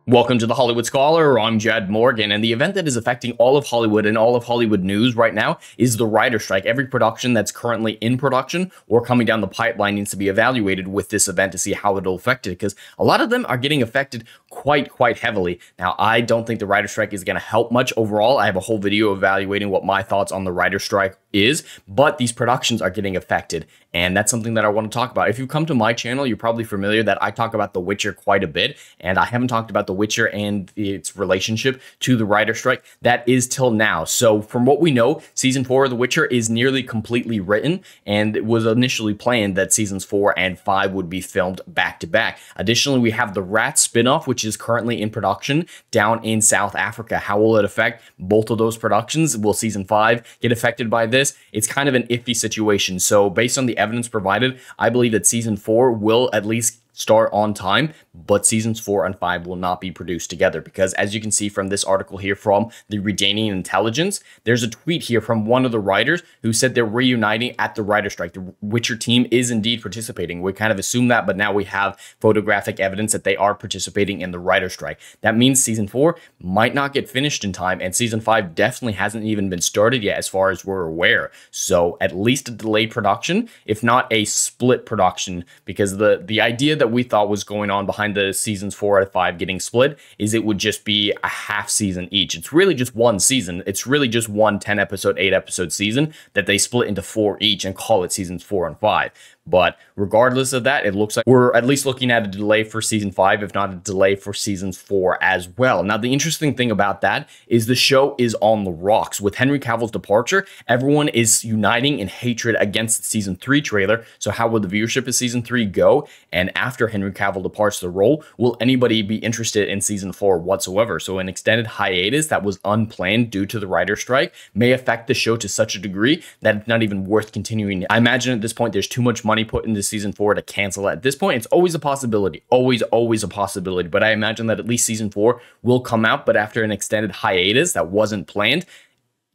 Welcome to the Hollywood Scholar. I'm Jed Morgan, and the event that is affecting all of Hollywood and all of Hollywood news right now is the writer strike. Every production that's currently in production or coming down the pipeline needs to be evaluated with this event to see how it'll affect it, because a lot of them are getting affected quite heavily. Now, I don't think the writer strike is going to help much overall. I have a whole video evaluating what my thoughts on the writer strike is, but these productions are getting affected, and that's something that I want to talk about. If you come to my channel, you're probably familiar that I talk about The Witcher quite a bit, and I haven't talked about The Witcher and its relationship to the writer strike. That is till now. So from what we know, season 4 of The Witcher is nearly completely written, and it was initially planned that seasons 4 and 5 would be filmed back to back. Additionally, we have the Rat spinoff, which is currently in production down in South Africa. How will it affect both of those productions? Will season 5 get affected by this? It's kind of an iffy situation. So based on the evidence provided, I believe that season 4 will at least start on time, but seasons 4 and 5 will not be produced together, because as you can see from this article here from the Redanian Intelligence, there's a tweet here from one of the writers who said they're reuniting at the writer strike. The Witcher team is indeed participating. We kind of assume that, but now we have photographic evidence that they are participating in the writer strike. That means season 4 might not get finished in time, and season 5 definitely hasn't even been started yet as far as we're aware. So at least a delayed production, if not a split production, because the idea that we thought was going on behind the seasons 4 out of 5 getting split is it would just be a half season each. It's really just one season. It's really just one 10 episode, 8 episode season that they split into 4 each and call it seasons 4 and 5. But regardless of that, it looks like we're at least looking at a delay for season 5, if not a delay for seasons 4 as well. Now, the interesting thing about that is the show is on the rocks. With Henry Cavill's departure, everyone is uniting in hatred against the season 3 trailer. So how will the viewership of season 3 go? And after Henry Cavill departs the role, will anybody be interested in season 4 whatsoever? So an extended hiatus that was unplanned due to the writer strike may affect the show to such a degree that it's not even worth continuing. I imagine at this point, there's too much money put into season 4 to cancel it. At this point, it's always a possibility, always a possibility, but I imagine that at least season 4 will come out, but after an extended hiatus that wasn't planned,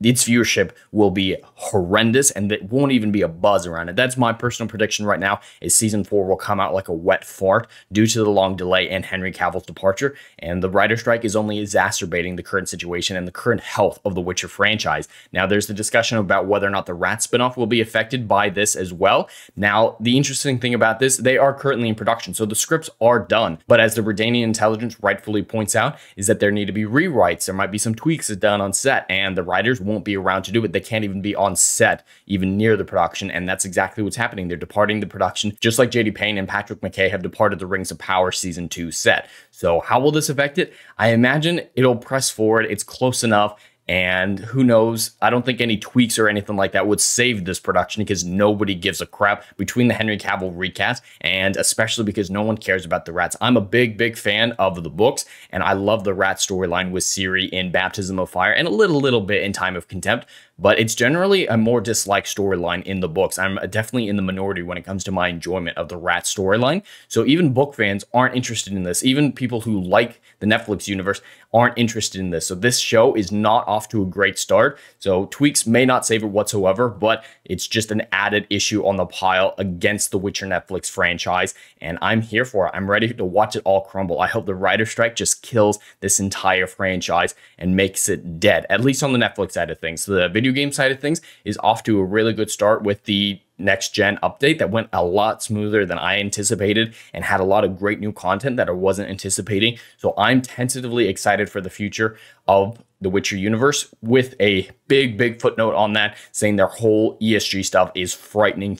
its viewership will be horrendous, and there won't even be a buzz around it. That's my personal prediction right now, is season 4 will come out like a wet fart due to the long delay and Henry Cavill's departure, and the writer strike is only exacerbating the current situation and the current health of the Witcher franchise. Now, there's the discussion about whether or not the Rat spinoff will be affected by this as well. Now, the interesting thing about this, they are currently in production, so the scripts are done, but as the Redanian Intelligence rightfully points out, is that there need to be rewrites, there might be some tweaks done on set, and the writers won't be around to do it. They can't even be on set, even near the production, and that's exactly what's happening. They're departing the production, just like JD Payne and Patrick McKay have departed the Rings of Power season 2 set. So how will this affect it? I imagine it'll press forward. It's close enough. And who knows, I don't think any tweaks or anything like that would save this production, because nobody gives a crap between the Henry Cavill recast, and especially because no one cares about the Rats. I'm a big fan of the books, and I love the Rat storyline with Ciri in Baptism of Fire and a little bit in Time of Contempt, but it's generally a more disliked storyline in the books. I'm definitely in the minority when it comes to my enjoyment of the Rat storyline. So even book fans aren't interested in this. Even people who like the Netflix universe aren't interested in this. So this show is not off to a great start. So tweaks may not save it whatsoever, but it's just an added issue on the pile against the Witcher Netflix franchise. And I'm here for it. I'm ready to watch it all crumble. I hope the writer strike just kills this entire franchise and makes it dead, at least on the Netflix side of things. So the video game side of things is off to a really good start with the next gen update that went a lot smoother than I anticipated and had a lot of great new content that I wasn't anticipating. So I'm tentatively excited for the future of the Witcher universe, with a big footnote on that saying their whole ESG stuff is frightening,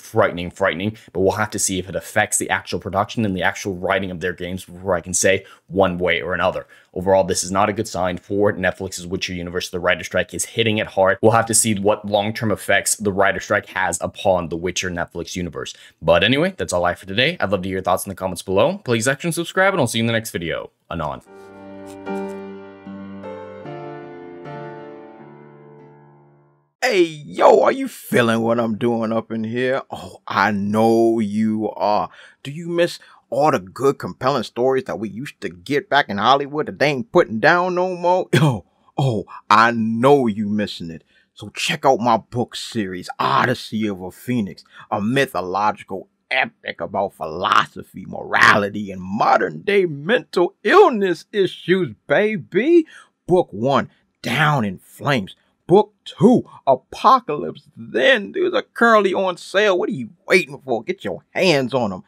but we'll have to see if it affects the actual production and the actual writing of their games before I can say one way or another. Overall, this is not a good sign for Netflix's Witcher universe. The writer strike is hitting it hard. We'll have to see what long-term effects the writer strike has upon the Witcher Netflix universe. But anyway, that's all I have for today. I'd love to hear your thoughts in the comments below. Please like and subscribe, and I'll see you in the next video. Anon. Hey, yo, are you feeling what I'm doing up in here? Oh, I know you are. Do you miss all the good, compelling stories that we used to get back in Hollywood that they ain't putting down no more? Oh, I know you missing it. So check out my book series, Odyssey of a Phoenix, a mythological epic about philosophy, morality, and modern day mental illness issues, baby. Book 1, Down in Flames. Book 2, Apocalypse Then. These are currently on sale. What are you waiting for? Get your hands on them.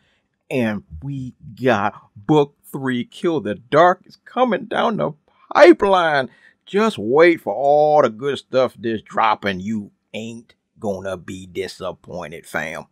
And we got book 3, Kill the Dark, is coming down the pipeline. Just wait for all the good stuff that's dropping. You ain't gonna be disappointed, fam.